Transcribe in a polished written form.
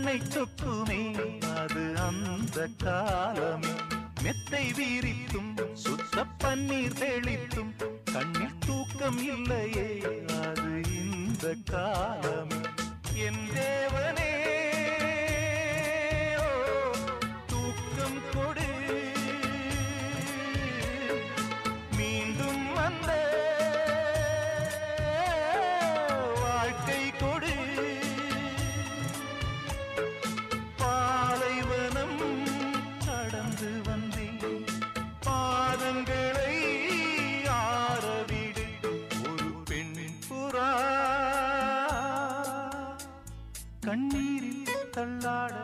கண்ணை சொக்குமே அது அந்த காலமே மெத்தை வீரித்தும் சுத்த பன்னீர் தெளித்தும் கண்ணில் தூக்கம் இல்லையே அது இந்த காலமே என் தேவனே தூக்கம் கொடு மீண்டும் வந்த வாழ்க்கை கொடு பாலைவனம் கடந்து வந்தேன் பாதங்களை ஆரவிடு ஒரு பெண் புறா கண்ணீரில் தள்ளாட